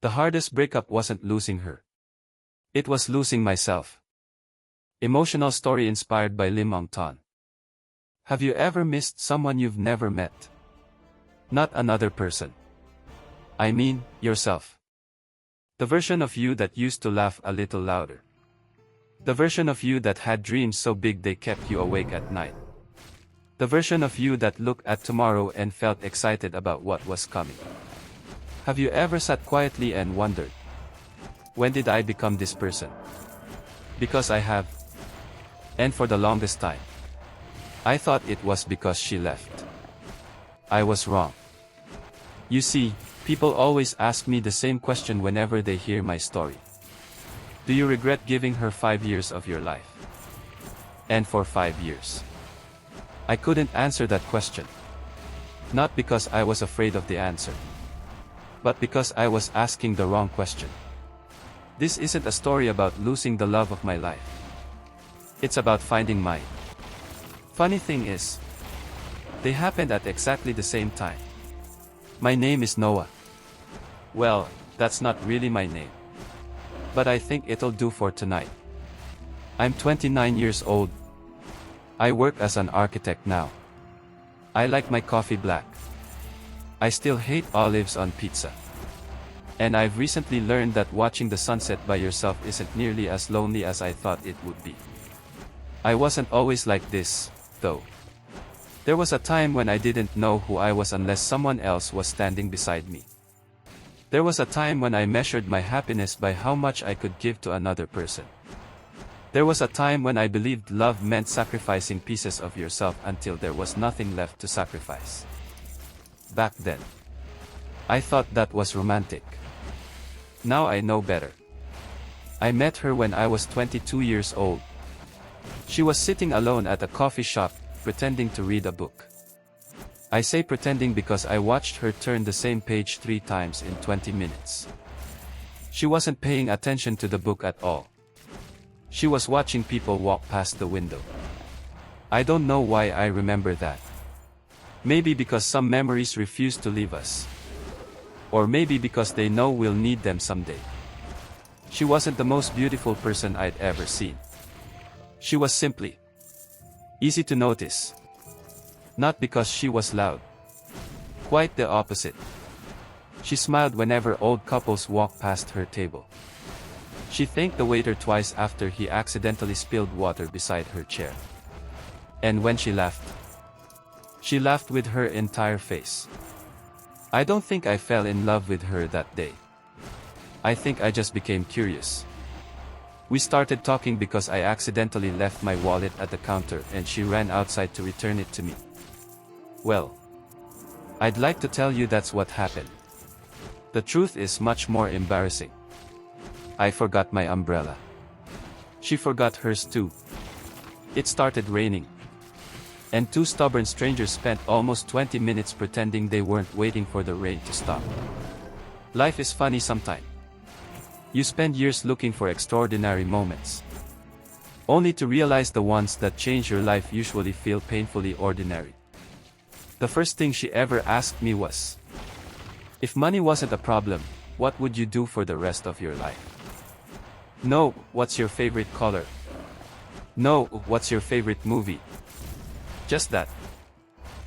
The hardest breakup wasn't losing her. It was losing myself. Emotional story inspired by Limang Taon. Have you ever missed someone you've never met? Not another person. I mean, yourself. The version of you that used to laugh a little louder. The version of you that had dreams so big they kept you awake at night. The version of you that looked at tomorrow and felt excited about what was coming. Have you ever sat quietly and wondered, when did I become this person? Because I have. And for the longest time, I thought it was because she left. I was wrong. You see, people always ask me the same question whenever they hear my story. Do you regret giving her 5 years of your life? And for 5 years, I couldn't answer that question. Not because I was afraid of the answer, but because I was asking the wrong question. This isn't a story about losing the love of my life. It's about finding mine. Funny thing is, they happened at exactly the same time. My name is Noah. Well, that's not really my name. But I think it'll do for tonight. I'm 29 years old. I work as an architect now. I like my coffee black. I still hate olives on pizza. And I've recently learned that watching the sunset by yourself isn't nearly as lonely as I thought it would be. I wasn't always like this, though. There was a time when I didn't know who I was unless someone else was standing beside me. There was a time when I measured my happiness by how much I could give to another person. There was a time when I believed love meant sacrificing pieces of yourself until there was nothing left to sacrifice. Back then, I thought that was romantic. Now I know better. I met her when I was 22 years old. She was sitting alone at a coffee shop, pretending to read a book. I say pretending because I watched her turn the same page 3 times in 20 minutes. She wasn't paying attention to the book at all. She was watching people walk past the window. I don't know why I remember that. Maybe because some memories refuse to leave us. Or maybe because they know we'll need them someday. She wasn't the most beautiful person I'd ever seen. She was simply easy to notice. Not because she was loud. Quite the opposite. She smiled whenever old couples walked past her table. She thanked the waiter twice after he accidentally spilled water beside her chair. And when she laughed with her entire face. I don't think I fell in love with her that day. I think I just became curious. We started talking because I accidentally left my wallet at the counter and she ran outside to return it to me. Well, I'd like to tell you that's what happened. The truth is much more embarrassing. I forgot my umbrella. She forgot hers too. It started raining. And 2 stubborn strangers spent almost 20 minutes pretending they weren't waiting for the rain to stop. Life is funny sometimes. You spend years looking for extraordinary moments, only to realize the ones that change your life usually feel painfully ordinary. The first thing she ever asked me was, if money wasn't a problem, what would you do for the rest of your life? No, what's your favorite color? No, what's your favorite movie? Just that.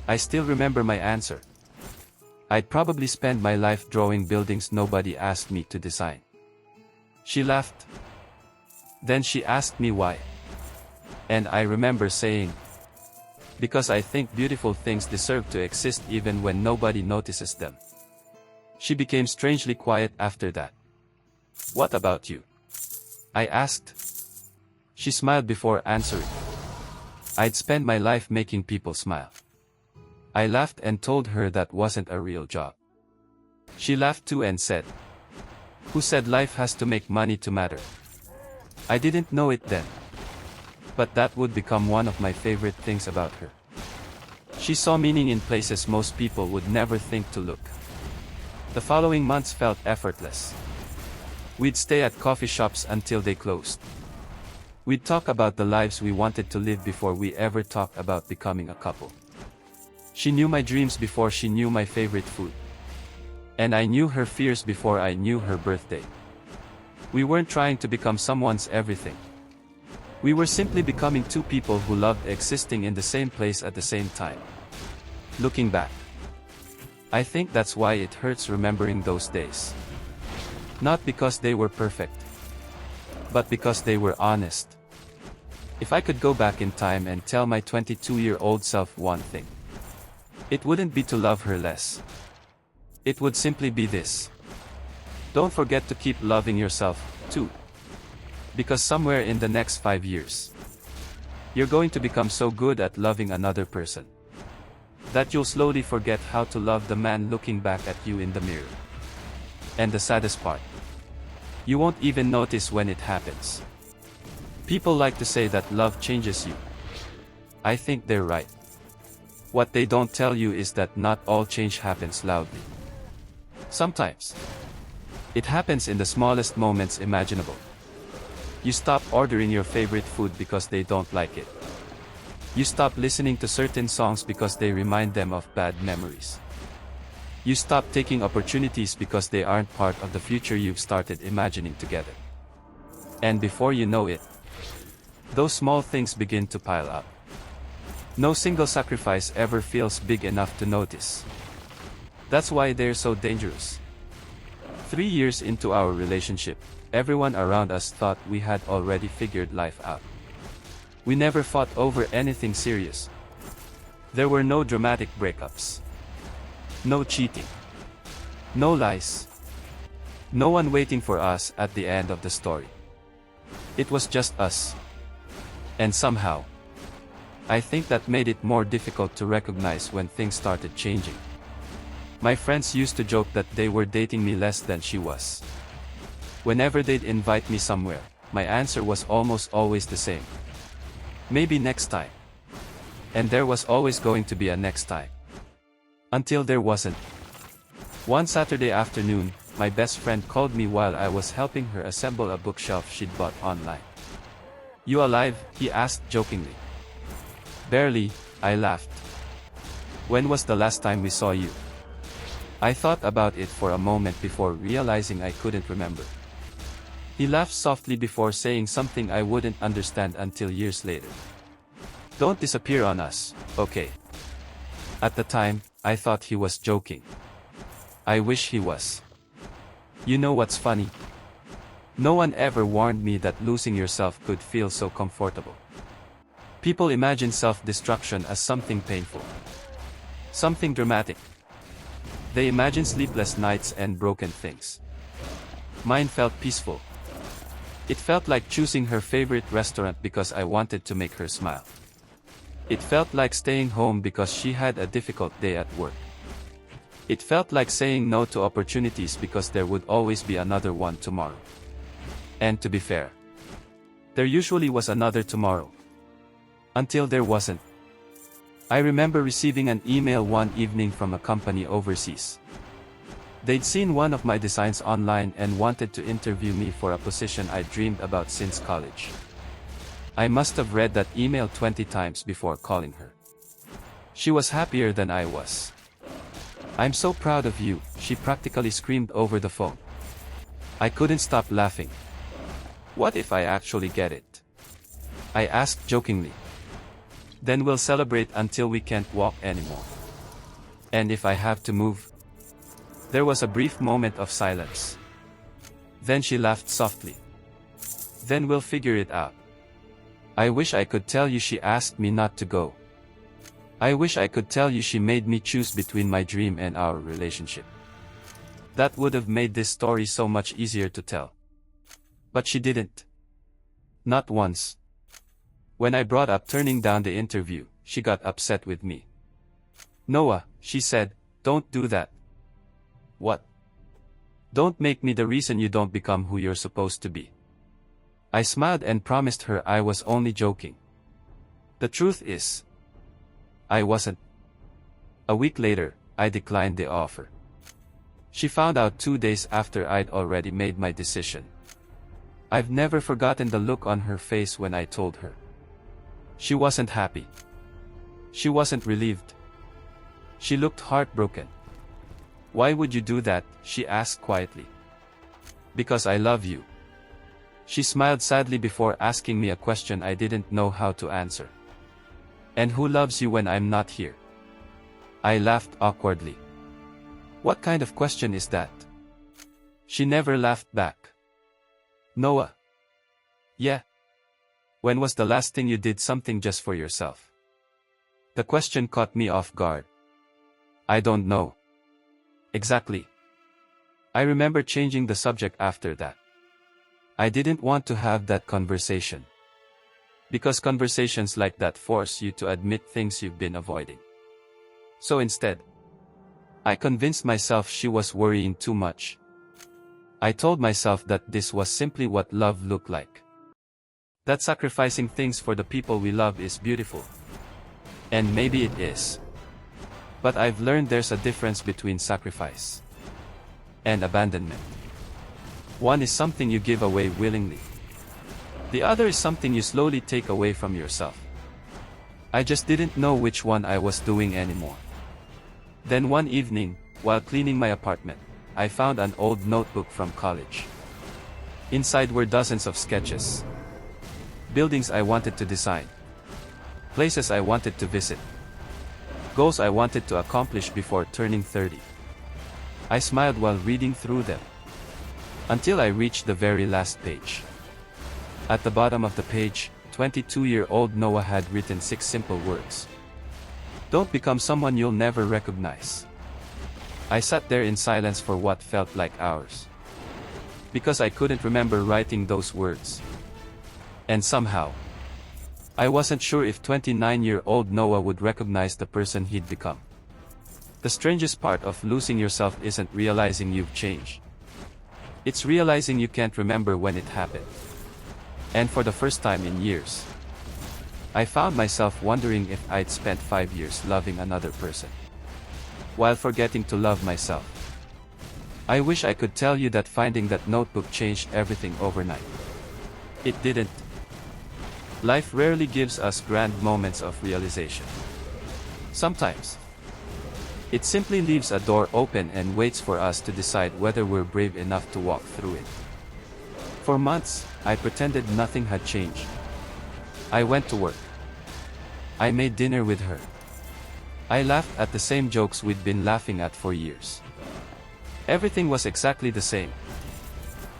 I still remember my answer. I'd probably spend my life drawing buildings nobody asked me to design. She laughed. Then she asked me why. And I remember saying, because I think beautiful things deserve to exist even when nobody notices them. She became strangely quiet after that. What about you? I asked. She smiled before answering. I'd spend my life making people smile. I laughed and told her that wasn't a real job. She laughed too and said, who said life has to make money to matter? I didn't know it then. But that would become one of my favorite things about her. She saw meaning in places most people would never think to look. The following months felt effortless. We'd stay at coffee shops until they closed. We'd talk about the lives we wanted to live before we ever talked about becoming a couple. She knew my dreams before she knew my favorite food. And I knew her fears before I knew her birthday. We weren't trying to become someone's everything. We were simply becoming two people who loved existing in the same place at the same time. Looking back, I think that's why it hurts remembering those days. Not because they were perfect, but because they were honest. If I could go back in time and tell my 22-year-old self one thing, it wouldn't be to love her less. It would simply be this: don't forget to keep loving yourself, too. Because somewhere in the next 5 years, you're going to become so good at loving another person that you'll slowly forget how to love the man looking back at you in the mirror. And the saddest part, you won't even notice when it happens. People like to say that love changes you. I think they're right. What they don't tell you is that not all change happens loudly. Sometimes, it happens in the smallest moments imaginable. You stop ordering your favorite food because they don't like it. You stop listening to certain songs because they remind them of bad memories. You stop taking opportunities because they aren't part of the future you've started imagining together. And before you know it, those small things begin to pile up. No single sacrifice ever feels big enough to notice. That's why they're so dangerous. 3 years into our relationship, everyone around us thought we had already figured life out. We never fought over anything serious. There were no dramatic breakups. No cheating. No lies. No one waiting for us at the end of the story. It was just us. And somehow, I think that made it more difficult to recognize when things started changing. My friends used to joke that they were dating me less than she was. Whenever they'd invite me somewhere, my answer was almost always the same: maybe next time. And there was always going to be a next time. Until there wasn't. One Saturday afternoon, my best friend called me while I was helping her assemble a bookshelf she'd bought online. "You alive?" he asked jokingly. "Barely," I laughed. "When was the last time we saw you?" I thought about it for a moment before realizing I couldn't remember. He laughed softly before saying something I wouldn't understand until years later. "Don't disappear on us, okay?" At the time, I thought he was joking. I wish he was. You know what's funny? No one ever warned me that losing yourself could feel so comfortable. People imagine self-destruction as something painful, something dramatic. They imagine sleepless nights and broken things. Mine felt peaceful. It felt like choosing her favorite restaurant because I wanted to make her smile. It felt like staying home because she had a difficult day at work. It felt like saying no to opportunities because there would always be another one tomorrow. And to be fair, there usually was another tomorrow. Until there wasn't. I remember receiving an email one evening from a company overseas. They'd seen one of my designs online and wanted to interview me for a position I dreamed about since college. I must have read that email 20 times before calling her. She was happier than I was. "I'm so proud of you," she practically screamed over the phone. I couldn't stop laughing. "What if I actually get it?" I asked jokingly. "Then we'll celebrate until we can't walk anymore. And if I have to move?" There was a brief moment of silence. Then she laughed softly. "Then we'll figure it out." I wish I could tell you she asked me not to go. I wish I could tell you she made me choose between my dream and our relationship. That would have made this story so much easier to tell. But she didn't. Not once. When I brought up turning down the interview, she got upset with me. "Noah," she said, "don't do that." "What?" "Don't make me the reason you don't become who you're supposed to be." I smiled and promised her I was only joking. The truth is, I wasn't. A week later, I declined the offer. She found out 2 days after I'd already made my decision. I've never forgotten the look on her face when I told her. She wasn't happy. She wasn't relieved. She looked heartbroken. Why would you do that? She asked quietly. Because I love you. She smiled sadly before asking me a question I didn't know how to answer. And who loves you when I'm not here? I laughed awkwardly. What kind of question is that? She never laughed back. Noah. Yeah. When was the last thing you did something just for yourself? The question caught me off guard. I don't know. Exactly. I remember changing the subject after that. I didn't want to have that conversation. Because conversations like that force you to admit things you've been avoiding. So instead, I convinced myself she was worrying too much. I told myself that this was simply what love looked like. That sacrificing things for the people we love is beautiful. And maybe it is. But I've learned there's a difference between sacrifice and abandonment. One is something you give away willingly. The other is something you slowly take away from yourself. I just didn't know which one I was doing anymore. Then one evening, while cleaning my apartment, I found an old notebook from college. Inside were dozens of sketches. Buildings I wanted to design. Places I wanted to visit. Goals I wanted to accomplish before turning 30. I smiled while reading through them. Until I reached the very last page. At the bottom of the page, 22-year-old Noah had written 6 simple words. Don't become someone you'll never recognize. I sat there in silence for what felt like hours. Because I couldn't remember writing those words. And somehow, I wasn't sure if 29-year-old Noah would recognize the person he'd become. The strangest part of losing yourself isn't realizing you've changed. It's realizing you can't remember when it happened. And for the first time in years, I found myself wondering if I'd spent 5 years loving another person, while forgetting to love myself. I wish I could tell you that finding that notebook changed everything overnight. It didn't. Life rarely gives us grand moments of realization. Sometimes, it simply leaves a door open and waits for us to decide whether we're brave enough to walk through it. For months, I pretended nothing had changed. I went to work. I made dinner with her. I laughed at the same jokes we'd been laughing at for years. Everything was exactly the same.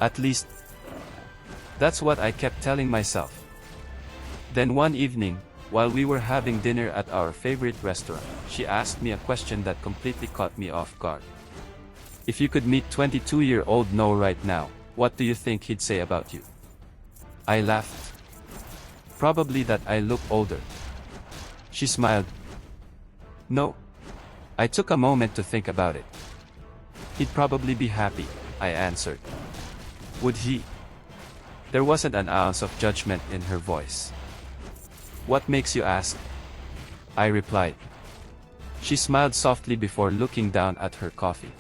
At least, that's what I kept telling myself. Then one evening, while we were having dinner at our favorite restaurant, she asked me a question that completely caught me off guard. If you could meet 22-year-old Noah right now, what do you think he'd say about you? I laughed. Probably that I look older. She smiled. No. I took a moment to think about it. He'd probably be happy, I answered. Would he? There wasn't an ounce of judgment in her voice. What makes you ask? I replied. She smiled softly before looking down at her coffee.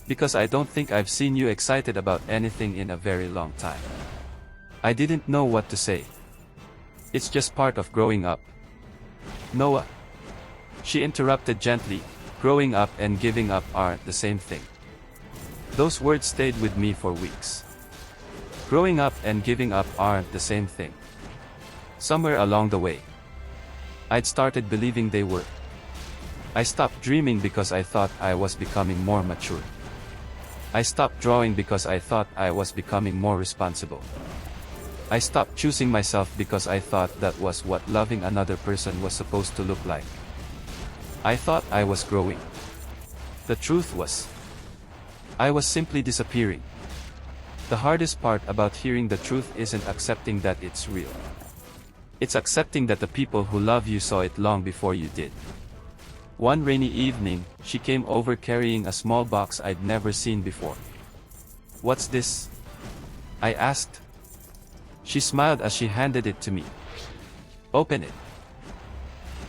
Because I don't think I've seen you excited about anything in a very long time. I didn't know what to say. It's just part of growing up. Noah. She interrupted gently. Growing up and giving up aren't the same thing. Those words stayed with me for weeks. Growing up and giving up aren't the same thing. Somewhere along the way, I'd started believing they were. I stopped dreaming because I thought I was becoming more mature. I stopped drawing because I thought I was becoming more responsible. I stopped choosing myself because I thought that was what loving another person was supposed to look like. I thought I was growing. The truth was, I was simply disappearing. The hardest part about hearing the truth isn't accepting that it's real. It's accepting that the people who love you saw it long before you did. One rainy evening, she came over carrying a small box I'd never seen before. What's this? I asked. She smiled as she handed it to me. Open it.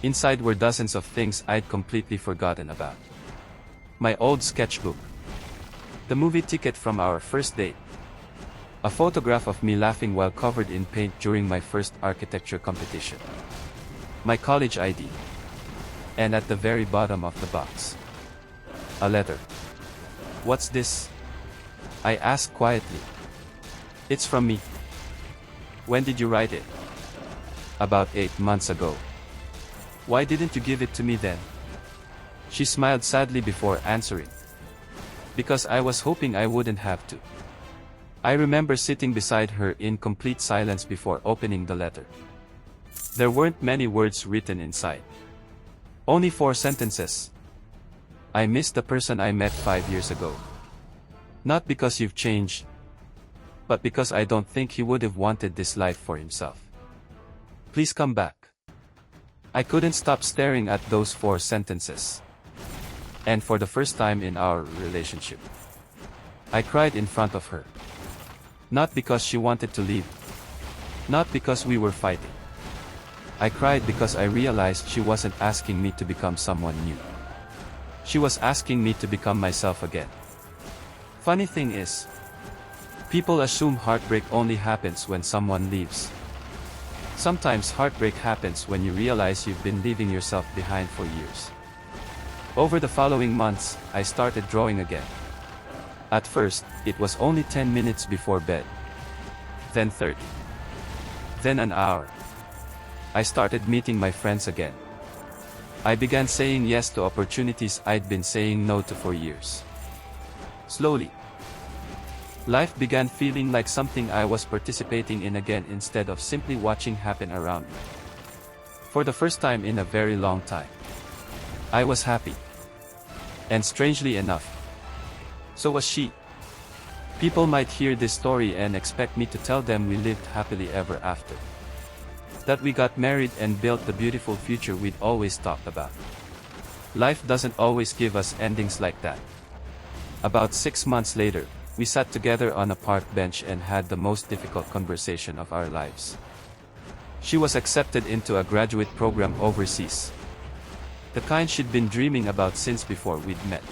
Inside were dozens of things I'd completely forgotten about. My old sketchbook. The movie ticket from our first date. A photograph of me laughing while covered in paint during my first architecture competition. My college ID. And at the very bottom of the box, a letter. What's this? I asked quietly. It's from me. When did you write it? About 8 months ago. Why didn't you give it to me then? She smiled sadly before answering. Because I was hoping I wouldn't have to. I remember sitting beside her in complete silence before opening the letter. There weren't many words written inside. Only 4 sentences. I miss the person I met 5 years ago. Not because you've changed, but because I don't think he would have wanted this life for himself. Please come back. I couldn't stop staring at those 4 sentences. And for the first time in our relationship, I cried in front of her. Not because she wanted to leave. Not because we were fighting. I cried because I realized she wasn't asking me to become someone new. She was asking me to become myself again. Funny thing is, people assume heartbreak only happens when someone leaves. Sometimes heartbreak happens when you realize you've been leaving yourself behind for years. Over the following months, I started drawing again. At first, it was only 10 minutes before bed. Then 30. Then an hour. I started meeting my friends again. I began saying yes to opportunities I'd been saying no to for years. Slowly, life began feeling like something I was participating in again instead of simply watching happen around me. For the first time in a very long time, I was happy. And strangely enough, so was she. People might hear this story and expect me to tell them we lived happily ever after. That we got married and built the beautiful future we'd always talked about. Life doesn't always give us endings like that. About 6 months later, we sat together on a park bench and had the most difficult conversation of our lives. She was accepted into a graduate program overseas. The kind she'd been dreaming about since before we'd met.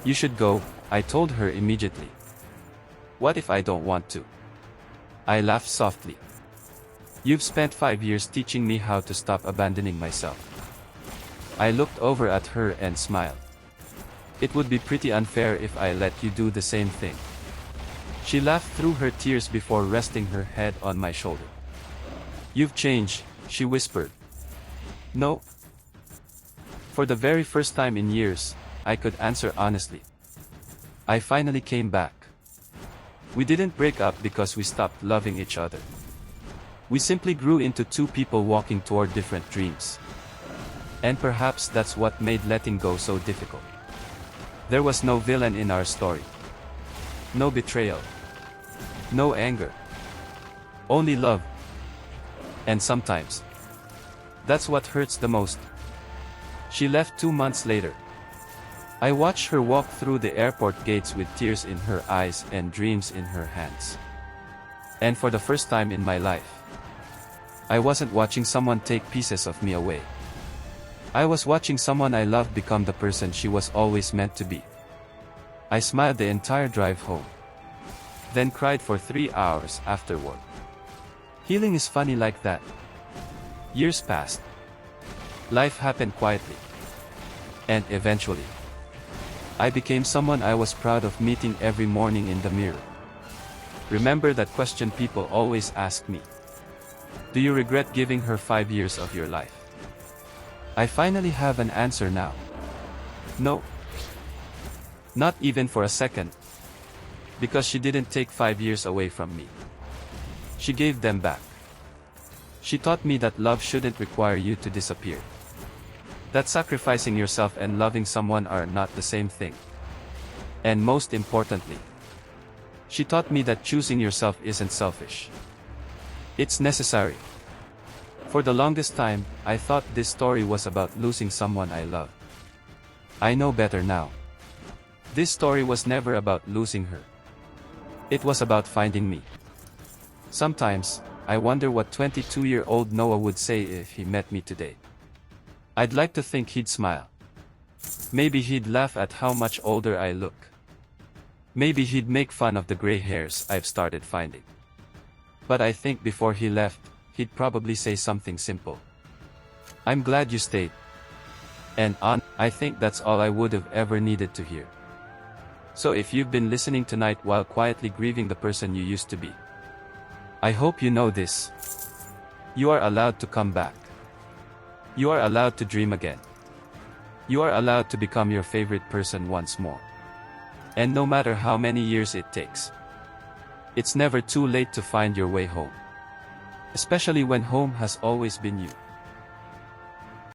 You should go, I told her immediately. What if I don't want to? I laughed softly. You've spent 5 years teaching me how to stop abandoning myself. I looked over at her and smiled. It would be pretty unfair if I let you do the same thing. She laughed through her tears before resting her head on my shoulder. You've changed, she whispered. No. For the very first time in years, I could answer honestly. I finally came back. We didn't break up because we stopped loving each other. We simply grew into 2 people walking toward different dreams. And perhaps that's what made letting go so difficult. There was no villain in our story. No betrayal. No anger. Only love. And sometimes, that's what hurts the most. She left 2 months later. I watched her walk through the airport gates with tears in her eyes and dreams in her hands. And for the first time in my life, I wasn't watching someone take pieces of me away. I was watching someone I loved become the person she was always meant to be. I smiled the entire drive home. Then cried for 3 hours afterward. Healing is funny like that. Years passed. Life happened quietly. And eventually, I became someone I was proud of meeting every morning in the mirror. Remember that question people always ask me. Do you regret giving her 5 years of your life? I finally have an answer now. No. Not even for a second. Because she didn't take 5 years away from me. She gave them back. She taught me that love shouldn't require you to disappear. That sacrificing yourself and loving someone are not the same thing. And most importantly, she taught me that choosing yourself isn't selfish. It's necessary. For the longest time, I thought this story was about losing someone I love. I know better now. This story was never about losing her. It was about finding me. Sometimes, I wonder what 22-year-old Noah would say if he met me today. I'd like to think he'd smile. Maybe he'd laugh at how much older I look. Maybe he'd make fun of the gray hairs I've started finding. But I think before he left, he'd probably say something simple. I'm glad you stayed. And I think that's all I would have ever needed to hear. So if you've been listening tonight while quietly grieving the person you used to be, I hope you know this. You are allowed to come back. You are allowed to dream again. You are allowed to become your favorite person once more. And no matter how many years it takes, it's never too late to find your way home. Especially when home has always been you.